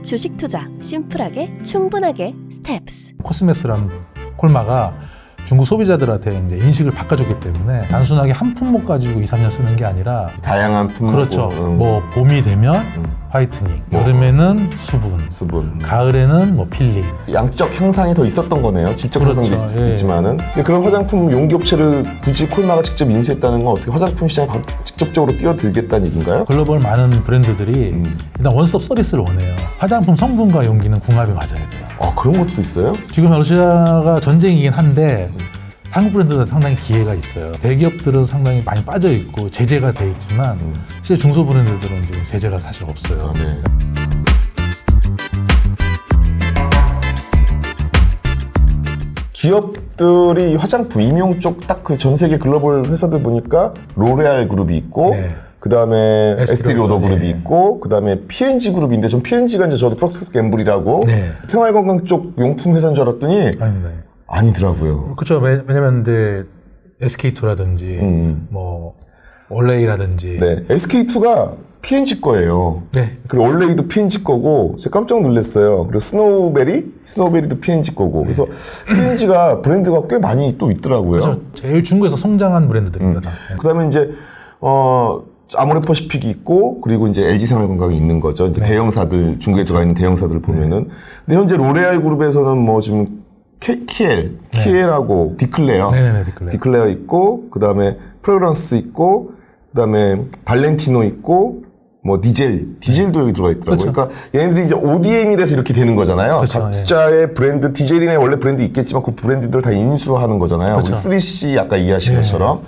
주식 투자 심플하게 충분하게 스텝스. 코스메스라는 콜마가 중국 소비자들한테 이제 인식을 바꿔줬기 때문에 단순하게 한 품목 가지고 2, 3년 쓰는 게 아니라 다양한 품목. 그렇죠. 뭐 봄이 되면 화이트닝, 여름에는 수분, 가을에는 뭐 필링. 양적 향상이 더 있었던 거네요. 질적 그렇죠. 향상도 예. 있지만은. 근데 그런 화장품 용기 업체를 굳이 콜마가 직접 인수했다는 건 어떻게 화장품 시장에 직접적으로 뛰어들겠다는 얘기인가요? 글로벌 많은 브랜드들이 일단 원스톱 서비스를 원해요. 화장품 성분과 용기는 궁합이 맞아야 돼요. 아, 그런 것도 있어요? 지금 러시아가 전쟁이긴 한데 한국 브랜드는 상당히 기회가 있어요. 대기업들은 상당히 많이 빠져 있고 제재가 돼 있지만 실제 중소 브랜드들은 지금 제재가 사실 없어요. 아, 네. 기업들이 화장품 임용 쪽 딱 그 전 세계 글로벌 회사들 보니까 로레알 그룹이 있고 네. 그 다음에 에스티 로더 그룹이 네. 있고 그 다음에 P&G 그룹인데 전 P&G가 이제 저도 프로텍트 갬블이라고 네. 생활건강 쪽 용품 회사인 줄 알았더니 아닙니다. 아니더라고요. 그렇죠. 왜냐면 이제 SK2라든지 뭐 올레이라든지 네, SK2가 P&G 거예요. 네. 그리고 올레이도 P&G 거고 제가 깜짝 놀랐어요. 그리고 스노우베리도 P&G 거고. 그래서 P&G가 브랜드가 꽤 많이 또 있더라고요. 그렇죠. 제일 중국에서 성장한 브랜드들입니다. 다. 네. 그다음에 이제 아모레퍼시픽이 있고 그리고 이제 LG 생활건강이 있는 거죠. 이제 네. 대형사들 중국에 들어가 있는 대형사들 보면은. 근데 현재 로레알 그룹에서는 뭐 지금 키엘하고 디클레어, 네네네, 디클레어 있고 그다음에 프레그런스 있고 그다음에 발렌티노 있고 뭐 디젤도 여기 들어가 있더라고요. 그렇죠. 그러니까 얘네들이 이제 ODM이라서 이렇게 되는 거잖아요. 그렇죠, 각자의 브랜드, 디젤이네 원래 브랜드 있겠지만 그 브랜드들을 다 인수하는 거잖아요. 그렇죠. 우리 3C 아까 이해하신 것처럼.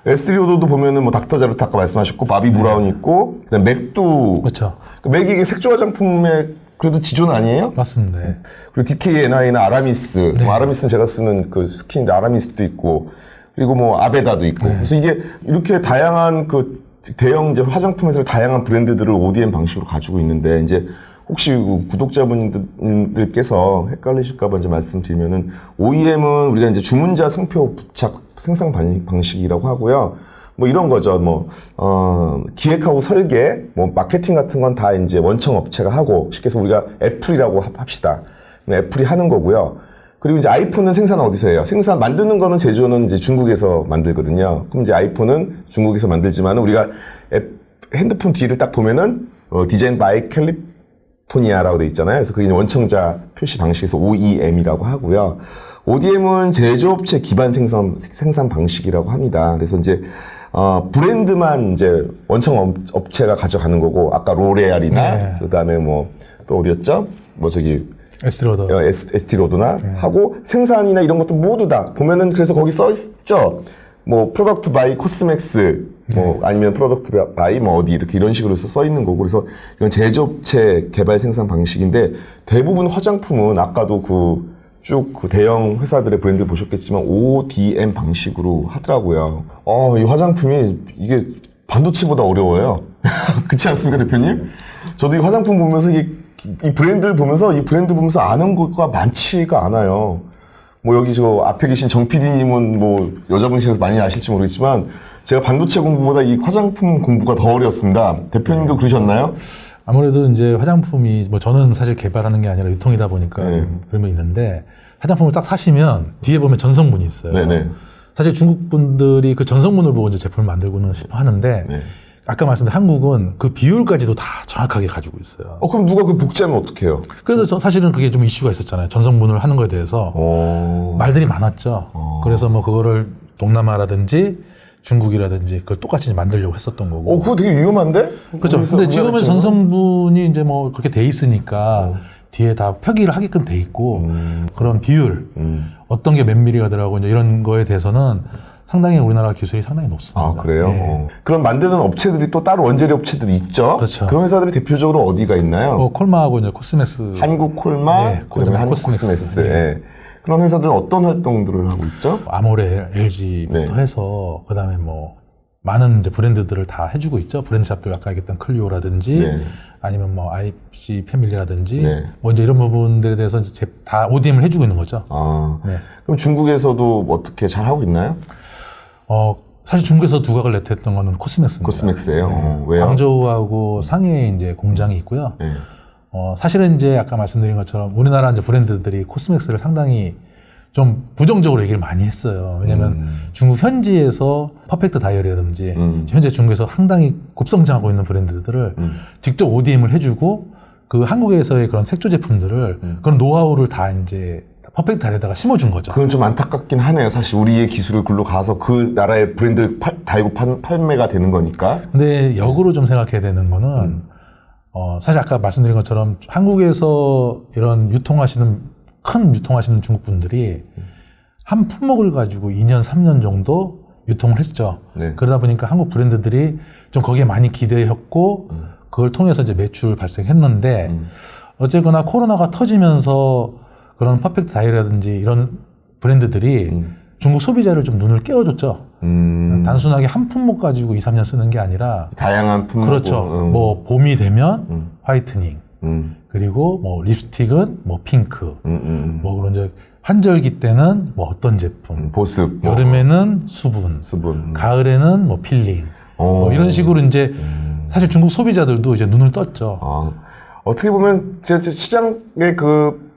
에스트리오도도 보면은 뭐 닥터자르트 아까 말씀하셨고 바비 브라운 있고 그다음 맥도. 그렇죠. 맥이 이게 색조 화장품의 그래도 지존 아니에요? 맞습니다. 네. 그리고 DKNI나 아라미스, 네. 뭐 아라미스는 제가 쓰는 그 스킨인데 아라미스도 있고, 그리고 뭐 아베다도 있고. 그래서 이게 이렇게 다양한 그 대형 이제 화장품 회사를 다양한 브랜드들을 ODM 방식으로 가지고 있는데 이제 혹시 구독자분들께서 헷갈리실까봐 이제 말씀드리면은 OEM은 우리가 이제 주문자 상표 부착 생산 방식이라고 하고요. 뭐 이런 거죠. 뭐, 기획하고 설계, 뭐, 마케팅 같은 건 다 이제 원청 업체가 하고, 쉽게 해서 우리가 애플이라고 합시다. 애플이 하는 거고요. 그리고 이제 아이폰은 생산은 어디서 해요? 만드는 거는 제조는 이제 중국에서 만들거든요. 그럼 이제 아이폰은 중국에서 만들지만 우리가 핸드폰 뒤를 딱 보면은, 디자인 바이 캘리포니아라고 돼 있잖아요. 그래서 그게 원청자 표시 방식에서 OEM이라고 하고요. ODM은 제조업체 기반 생산 방식이라고 합니다. 그래서 이제, 브랜드만 이제 원청 업체가 가져가는 거고, 아까 로레알이나, 네. 그 다음에 뭐, 또 어디였죠? 뭐 저기, 에스티로더. 에스티로드나 하고, 생산이나 이런 것도 모두 다, 보면은 그래서 거기 써 있죠? 뭐, 프로덕트 바이 코스맥스, 뭐, 아니면 프로덕트 바이 뭐 어디, 이렇게 이런 식으로 써 있는 거고, 그래서 이건 제조업체 개발 생산 방식인데, 대부분 화장품은 아까도 쭉 그 대형 회사들의 브랜드 보셨겠지만 ODM 방식으로 하더라고요. 이 화장품이 이게 반도체보다 어려워요. 그렇지 않습니까, 대표님? 저도 이 화장품 보면서 이 브랜드를 보면서 이 브랜드 보면서 아는 거가 많지가 않아요. 뭐 여기 저 앞에 계신 정 PD님은 뭐 여자분이셔서 많이 아실지 모르겠지만 제가 반도체 공부보다 이 화장품 공부가 더 어려웠습니다. 대표님도 그러셨나요? 아무래도 이제 화장품이 뭐 저는 사실 개발하는 게 아니라 유통이다 보니까 좀 그런 게 있는데 화장품을 딱 사시면 뒤에 보면 전성분이 있어요. 네네. 사실 중국 분들이 그 전성분을 보고 이제 제품을 만들고는 싶어 하는데 아까 말씀드린 한국은 그 비율까지도 다 정확하게 가지고 있어요. 그럼 누가 그 복제하면 어떡해요? 그래서 사실은 그게 좀 이슈가 있었잖아요. 전성분을 하는 거에 대해서 말들이 많았죠. 그래서 뭐 그거를 동남아라든지 중국이라든지 그걸 똑같이 만들려고 했었던 거고. 그거 되게 위험한데? 그렇죠. 근데 지금은 전성분이 이제 뭐 그렇게 돼 있으니까 뒤에 다 표기를 하게끔 돼 있고 그런 비율 어떤 게 몇 미리가 들어가고 이제 이런 거에 대해서는 상당히 우리나라 기술이 상당히 높습니다. 아, 그래요? 네. 그럼 만드는 업체들이 또 따로 원재료 업체들이 있죠? 그렇죠. 그런 회사들이 대표적으로 어디가 있나요? 콜마하고 이제 코스메스. 한국 콜마, 네, 그다음에 한국 코스메스. 네. 그런 회사들은 어떤 활동들을 하고 있죠? 아모레, LG부터 해서 그다음에 뭐 많은 이제 브랜드들을 다 해주고 있죠. 브랜드샵들 아까 얘기했던 클리오라든지 아니면 뭐 IC 패밀리라든지 뭐 이제 이런 부분들에 대해서 이제 다 ODM을 해주고 있는 거죠. 그럼 중국에서도 어떻게 잘 하고 있나요? 사실 중국에서 두각을 내토했던 거는 코스맥스입니다. 코스맥스예요. 왜요? 광저우하고 상해에 이제 공장이 있고요. 사실은 이제 아까 말씀드린 것처럼 우리나라 이제 브랜드들이 코스맥스를 상당히 좀 부정적으로 얘기를 많이 했어요. 왜냐면 중국 현지에서 퍼펙트 다이어리라든지 현재 중국에서 상당히 급성장하고 있는 브랜드들을 직접 ODM을 해주고 그 한국에서의 그런 색조 제품들을 그런 노하우를 다 이제 퍼펙트 다이어리에다가 심어준 거죠. 그건 좀 안타깝긴 하네요. 사실 우리의 기술을 글로 가서 그 나라의 브랜드를 달고 판매가 되는 거니까. 근데 역으로 좀 생각해야 되는 거는 사실 아까 말씀드린 것처럼 한국에서 이런 큰 유통하시는 중국 분들이 한 품목을 가지고 2년, 3년 정도 유통을 했죠. 네. 그러다 보니까 한국 브랜드들이 좀 거기에 많이 기대했고 그걸 통해서 이제 매출 발생했는데 어쨌거나 코로나가 터지면서 그런 퍼펙트 다이라든지 이런 브랜드들이 중국 소비자를 좀 눈을 깨워줬죠. 단순하게 한 품목 가지고 2, 3년 쓰는 게 아니라 다양한 품목. 그렇죠. 뭐 봄이 되면 화이트닝 그리고 뭐 립스틱은 뭐 핑크 뭐 그런 이제 환절기 때는 뭐 어떤 제품 보습. 여름에는 수분. 가을에는 뭐 필링 뭐 이런 식으로 이제 사실 중국 소비자들도 이제 눈을 떴죠. 어떻게 보면 시장의 그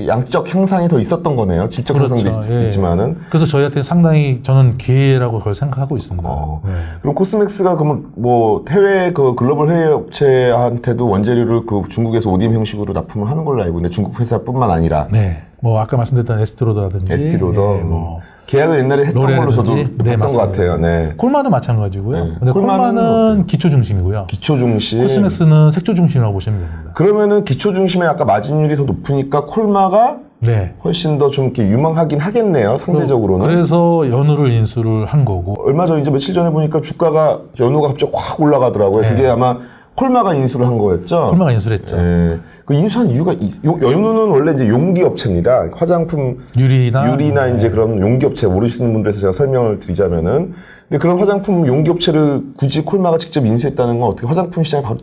양적 향상이 더 있었던 거네요. 질적 향상도 예. 있지만은. 그래서 저희한테 상당히 저는 기회라고 그걸 생각하고 있습니다. 네. 그럼 코스맥스가 그러면 뭐 해외 그 글로벌 해외 업체한테도 원재료를 그 중국에서 ODM 형식으로 납품을 하는 걸로 알고 있는데 중국 회사뿐만 아니라. 네. 뭐 아까 말씀드렸던 에스티로더라든지. 에스티로더. 네, 뭐 계약을 옛날에 했던 걸로 저도 봤던 것 같아요. 네. 콜마도 마찬가지고요. 네. 근데 콜마는 기초 중심이고요. 기초 중심. 코스맥스는 색조 중심이라고 보시면 됩니다. 그러면은 기초 중심에 아까 마진율이 더 높으니까 콜마가 네. 훨씬 더 좀 이렇게 유망하긴 하겠네요. 상대적으로는. 그래서 연우를 인수를 한 거고. 얼마 전 이제 며칠 전에 보니까 주가가 연우가 갑자기 확 올라가더라고요. 네. 그게 아마 콜마가 인수를 한 거였죠. 콜마가 인수를 했죠. 네. 그 인수한 이유가 연우는 원래 이제 용기 업체입니다. 화장품 유리나 네. 이제 그런 용기 업체 모르시는 분들에서 제가 설명을 드리자면은 근데 그런 화장품 용기 업체를 굳이 콜마가 직접 인수했다는 건 어떻게 화장품 시장에 바로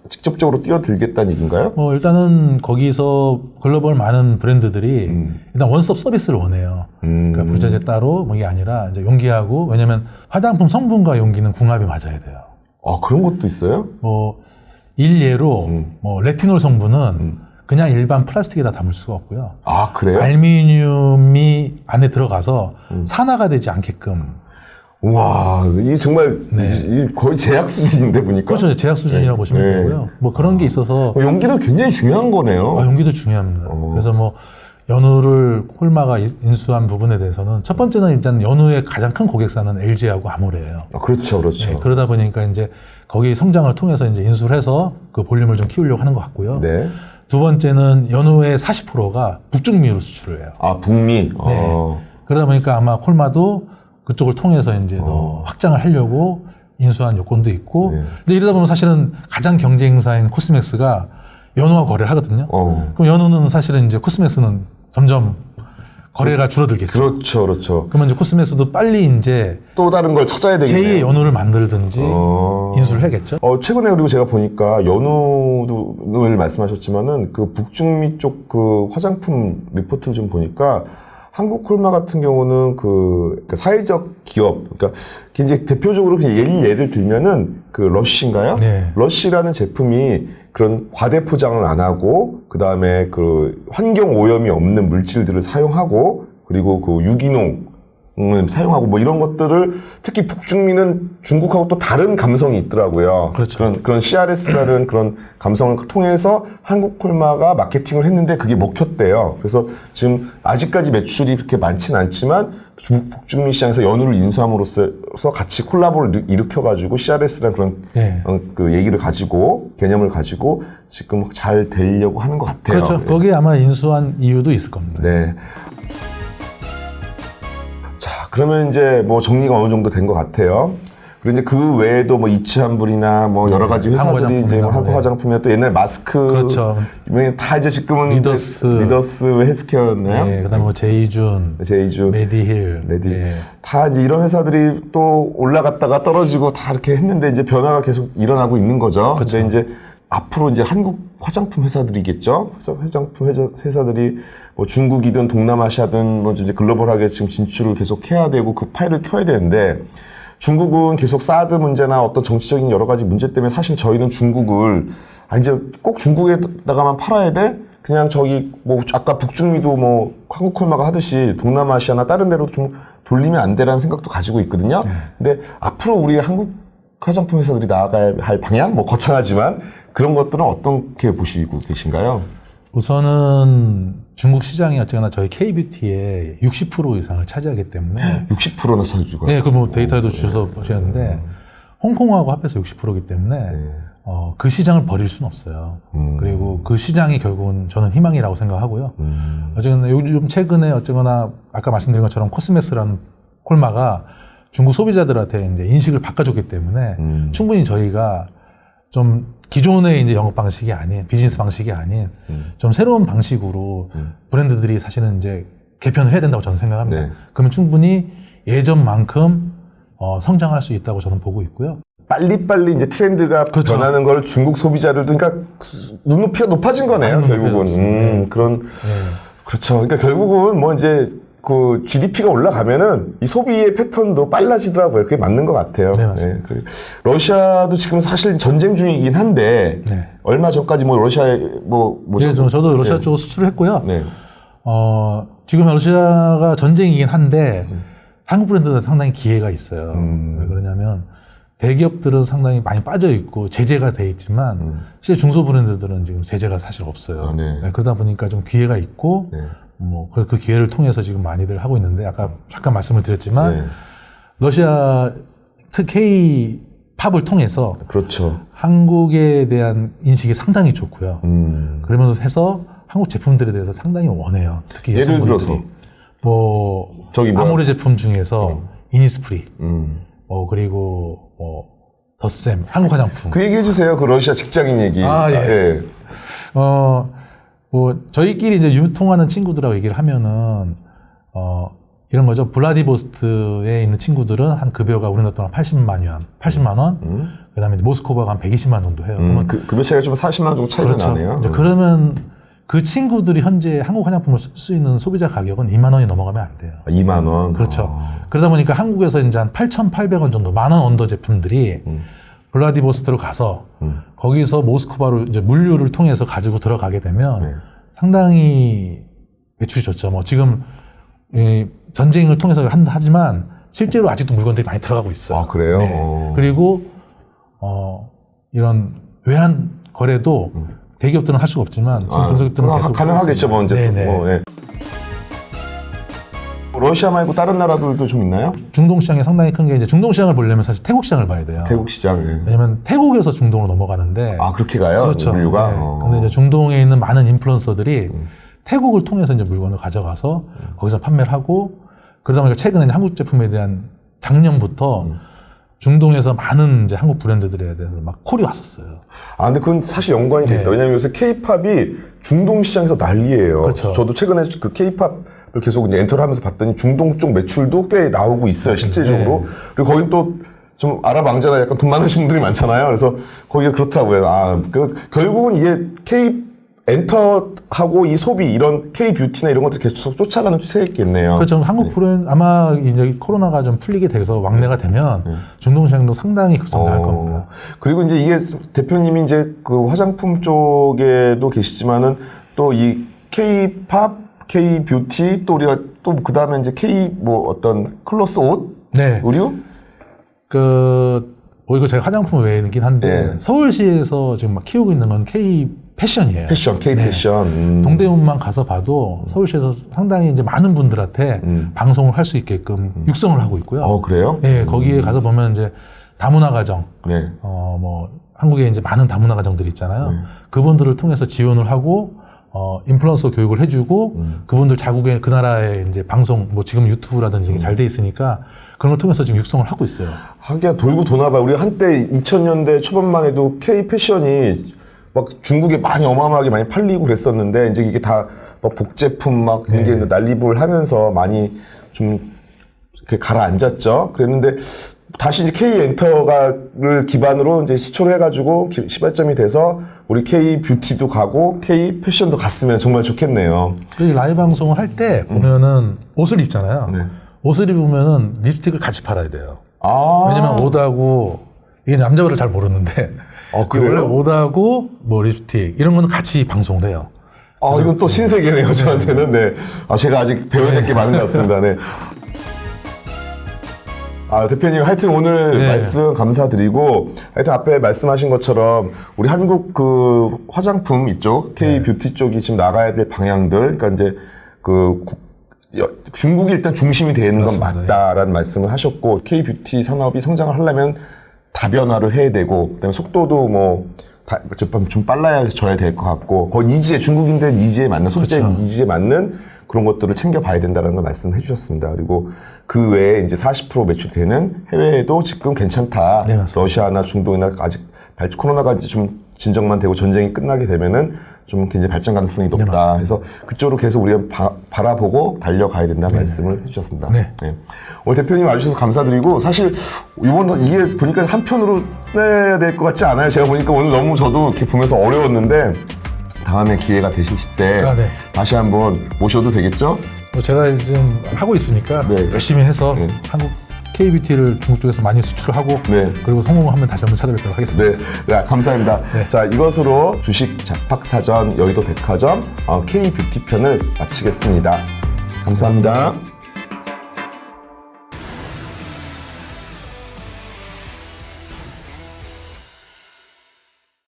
직접적으로 뛰어들겠다는 얘기인가요? 일단은 거기서 글로벌 많은 브랜드들이 일단 원스톱 서비스를 원해요. 그러니까 부자재 따로 뭐 이게 아니라 이제 용기하고 왜냐면 화장품 성분과 용기는 궁합이 맞아야 돼요. 그런 것도 있어요? 일례로 레티놀 성분은 그냥 일반 플라스틱에다 담을 수가 없고요. 그래요? 알루미늄이 안에 들어가서 산화가 되지 않게끔. 와, 이게 정말 이게 거의 제약 수준인데 보니까. 그렇죠. 제약 수준이라고 보시면 되고요. 뭐 그런 게 있어서. 용기는 굉장히 중요한 거네요. 용기도 중요합니다. 그래서 연우를 콜마가 인수한 부분에 대해서는 첫 번째는 일단 연우의 가장 큰 고객사는 LG하고 아모레예요. 그렇죠. 네, 그러다 보니까 이제 거기 성장을 통해서 이제 인수를 해서 그 볼륨을 좀 키우려고 하는 것 같고요. 네. 두 번째는 연우의 40%가 북중미로 수출을 해요. 북미. 네. 그러다 보니까 아마 콜마도 그쪽을 통해서 이제 더 확장을 하려고 인수한 요건도 있고. 이제 이러다 보면 사실은 가장 경쟁사인 코스맥스가 연우와 거래를 하거든요. 그럼 연우는 사실은 이제 코스맥스는 점점 거래가 줄어들겠죠. 그렇죠. 그러면 이제 코스맥스도 빨리 이제 또 다른 걸 찾아야 되겠네요. 제2의 연우를 만들든지 인수를 해야겠죠. 최근에 그리고 제가 보니까 연우를 말씀하셨지만은 그 북중미 쪽 그 화장품 리포트를 좀 보니까 한국 콜마 같은 경우는 그러니까 사회적 기업, 그러니까 이제 대표적으로 그냥 예를 들면은 그 러쉬인가요? 네. 러쉬라는 제품이 그런 과대 포장을 안 하고 그 다음에 그 환경 오염이 없는 물질들을 사용하고 그리고 그 유기농 사용하고 뭐 이런 것들을 특히 북중미는 중국하고 또 다른 감성이 있더라고요. 그렇죠. 그런 CRS라는 그런 감성을 통해서 한국 콜마가 마케팅을 했는데 그게 먹혔대요. 그래서 지금 아직까지 매출이 그렇게 많지는 않지만 북중미 시장에서 연우를 인수함으로써 같이 콜라보를 일으켜가지고 CRS라는 그런 그 얘기를 가지고 개념을 가지고 지금 잘 되려고 하는 것 같아요. 그렇죠. 거기에 아마 인수한 이유도 있을 겁니다. 네. 자, 그러면 이제 뭐 정리가 어느 정도 된 것 같아요. 그리고 이제 그 외에도 뭐 이치한불이나 뭐 여러 가지 회사들이 이제 뭐 한국 화장품이나 또 옛날 마스크. 그렇죠. 다 이제 지금은 리더스 헬스케어였나요? 네, 그다음에 뭐 제이준, 메디힐. 다 이제 이런 회사들이 또 올라갔다가 떨어지고 다 이렇게 했는데 이제 변화가 계속 일어나고 있는 거죠. 그렇죠. 근데 이제 앞으로 이제 한국 화장품 회사들이겠죠. 화장품 회사들이 뭐 중국이든 동남아시아든 뭐 이제 글로벌하게 지금 진출을 계속 해야 되고 그 파일을 켜야 되는데 중국은 계속 사드 문제나 어떤 정치적인 여러 가지 문제 때문에 사실 저희는 중국을 이제 꼭 중국에다가만 팔아야 돼? 그냥 저기 뭐 아까 북중미도 뭐 한국 콜마가 하듯이 동남아시아나 다른 데로 좀 돌리면 안 되라는 생각도 가지고 있거든요. 근데 앞으로 우리 한국 화장품 회사들이 나아가야 할 방향 뭐 거창하지만 그런 것들은 어떻게 보시고 계신가요? 우선은 중국 시장이 어쨌거나 저희 K뷰티의 60% 이상을 차지하기 때문에 60%나 차지고. 네, 그 뭐 데이터도 주셔서 보셨는데 홍콩하고 합해서 60%이기 때문에 그 시장을 버릴 수는 없어요. 그리고 그 시장이 결국은 저는 희망이라고 생각하고요. 어쨌거나 요즘 최근에 어쨌거나 아까 말씀드린 것처럼 코스메스라는 콜마가 중국 소비자들한테 이제 인식을 바꿔줬기 때문에 충분히 저희가 좀 기존의 이제 영업 방식이 아닌 비즈니스 방식이 아닌 좀 새로운 방식으로 브랜드들이 사실은 이제 개편을 해야 된다고 저는 생각합니다. 네. 그러면 충분히 예전만큼 성장할 수 있다고 저는 보고 있고요. 빨리빨리 이제 트렌드가 그렇죠. 변하는 걸 중국 소비자들도 그러니까 눈높이가 높아진 거네요, 결국은. 그런 그렇죠. 그러니까 결국은 뭐 이제 그 GDP가 올라가면은 이 소비의 패턴도 빨라지더라고요. 그게 맞는 것 같아요. 네, 맞습니다. 러시아도 지금 사실 전쟁 중이긴 한데 네. 얼마 전까지 뭐 러시아에 네, 저도 러시아 쪽으로 수출을 했고요. 네. 지금 러시아가 전쟁이긴 한데 한국 브랜드는 상당히 기회가 있어요. 왜 그러냐면 대기업들은 상당히 많이 빠져 있고 제재가 돼 있지만 실제 중소 브랜드들은 지금 제재가 사실 없어요. 네. 그러다 보니까 좀 기회가 있고 뭐 그 기회를 통해서 지금 많이들 하고 있는데 아까 잠깐 말씀을 드렸지만 러시아 K 팝을 통해서 그렇죠. 한국에 대한 인식이 상당히 좋고요. 그러면서 해서 한국 제품들에 대해서 상당히 원해요. 특히 예를 들어서 뭐 저기 아모레 제품 중에서 이니스프리, 그리고 더샘 한국 화장품. 그 얘기 해주세요. 그 러시아 직장인 얘기. 예. 뭐 저희끼리 이제 유통하는 친구들하고 얘기를 하면은 이런 거죠. 블라디보스트에 있는 친구들은 한 급여가 우리나라 돈 80만 원. 그다음에 이제 모스크바가 한 120만 원 정도 해요. 그러면 급여 차이가 좀 40만 원 정도 차이가 그렇죠. 나네요. 이제 그러면 그 친구들이 현재 한국 화장품을 쓸 수 있는 소비자 가격은 2만 원이 넘어가면 안 돼요. 2만 원. 그렇죠. 그러다 보니까 한국에서 이제 한 8,800원 정도, 10,000원 언더 제품들이 블라디보스토크로 가서 거기서 모스크바로 이제 물류를 통해서 가지고 들어가게 되면 상당히 매출이 좋죠. 뭐 지금 전쟁을 통해서 하지만 실제로 아직도 물건들이 많이 들어가고 있어요. 아, 그래요? 네. 그리고 이런 외환 거래도 대기업들은 할 수가 없지만 지금 중소기업들은 계속 가능하겠죠, 뭐 이제 네네. 뭐, 러시아 말고 다른 나라들도 좀 있나요? 중동 시장이 상당히 큰 게 이제 중동 시장을 보려면 사실 태국 시장을 봐야 돼요. 태국 시장. 왜냐면 태국에서 중동으로 넘어가는데. 그렇게 가요? 그렇죠. 물류가? 네. 근데 이제 중동에 있는 많은 인플루언서들이 태국을 통해서 이제 물건을 가져가서 거기서 판매를 하고 그러다 보니까 최근에 이제 한국 제품에 대한 작년부터 중동에서 많은 이제 한국 브랜드들에 대해서 막 콜이 왔었어요. 근데 그건 사실 연관이 돼 있다. 왜냐면 요새 K-팝이 중동 시장에서 난리예요. 그렇죠. 저도 최근에 그 K-팝을 계속 이제 엔터를 하면서 봤더니 중동 쪽 매출도 꽤 나오고 있어요, 실제적으로. 그리고 거긴 또 좀 아랍왕자나 약간 돈 많으신 분들이 많잖아요. 그래서 거기가 그렇더라고요. 결국은 이게 엔터하고 이 소비 이런 K-뷰티나 이런 것들 계속 쫓아가는 추세겠네요. 그렇죠. 한국 브랜드 아마 이제 코로나가 좀 풀리게 돼서 왕래가 되면 중동 시장도 상당히 급성장할 겁니다. 그리고 이제 이게 대표님이 이제 그 화장품 쪽에도 계시지만은 또 이 K-팝, K-뷰티 또 우리가 또 그 다음에 이제 K 뭐 어떤 클로스 옷, 네. 의류. 이거 제가 화장품 외에긴 한데 서울시에서 지금 막 키우고 있는 건 K 패션이에요. 패션, K 패션. 동대문만 가서 봐도 서울시에서 상당히 이제 많은 분들한테 방송을 할 수 있게끔 육성을 하고 있고요. 그래요? 예, 거기에 가서 보면 이제 다문화 가정, 뭐 한국에 이제 많은 다문화 가정들이 있잖아요. 그분들을 통해서 지원을 하고 인플루언서 교육을 해주고 그분들 자국의 그 나라의 이제 방송, 뭐 지금 유튜브라든지 잘 돼 있으니까 그런 걸 통해서 지금 육성을 하고 있어요. 하기야 돌고 도나봐. 우리가 한때 2000년대 초반만 해도 K 패션이 막 중국에 많이 어마어마하게 많이 팔리고 그랬었는데 이제 이게 다 막 복제품 막 이게 난리불 하면서 많이 좀 이렇게 가라앉았죠. 그랬는데 다시 이제 K 엔터가를 기반으로 이제 시초를 해가지고 시발점이 돼서 우리 K 뷰티도 가고 K 패션도 갔으면 정말 좋겠네요. 라이브 방송을 할 때 보면은 옷을 입잖아요. 옷을 입으면은 립스틱을 같이 팔아야 돼요. 왜냐면 오다고 이게 남자분들 잘 모르는데 그래요? 원래 오다고 뭐 립스틱 이런 거는 같이 방송을 해요. 이건 또 신세계네요, 저한테는. 네. 제가 아직 배워야 될 게 많은 것 같습니다. 네. 대표님, 하여튼 오늘 말씀 감사드리고, 하여튼 앞에 말씀하신 것처럼, 우리 한국 그 화장품 이쪽, K-뷰티 쪽이 지금 나가야 될 방향들, 그러니까 이제 중국이 일단 중심이 되는 건 맞다라는 말씀을 하셨고, K-뷰티 산업이 성장을 하려면 다변화를 해야 되고, 그다음에 속도도 좀 빨라져야 될 것 같고, 중국인들 니즈에 맞는, 소비자의 니즈에 맞는 그런 것들을 챙겨봐야 된다는 걸 말씀해 주셨습니다. 그리고 그 외에 이제 40% 매출되는 해외에도 지금 괜찮다. 네, 맞습니다. 러시아나 중동이나 아직 코로나가 이제 좀 진정만 되고 전쟁이 끝나게 되면은 좀 굉장히 발전 가능성이 높다. 그래서 그쪽으로 계속 우리가 바라보고 달려가야 된다는 말씀을 해주셨습니다. 네. 오늘 대표님 와주셔서 감사드리고, 사실 이게 보니까 한편으로 내야 될 것 같지 않아요? 제가 보니까 오늘 너무 저도 이렇게 보면서 어려웠는데, 다음에 기회가 되실 때 다시 한번 모셔도 되겠죠? 제가 지금 하고 있으니까 열심히 해서 한국 K-뷰티를 중국 쪽에서 많이 수출을 하고 그리고 성공하면 다시 한번 찾아뵙도록 하겠습니다. 네, 감사합니다. 자, 이것으로 주식 잡학사전 여의도 백화점 K-뷰티 편을 마치겠습니다. 감사합니다.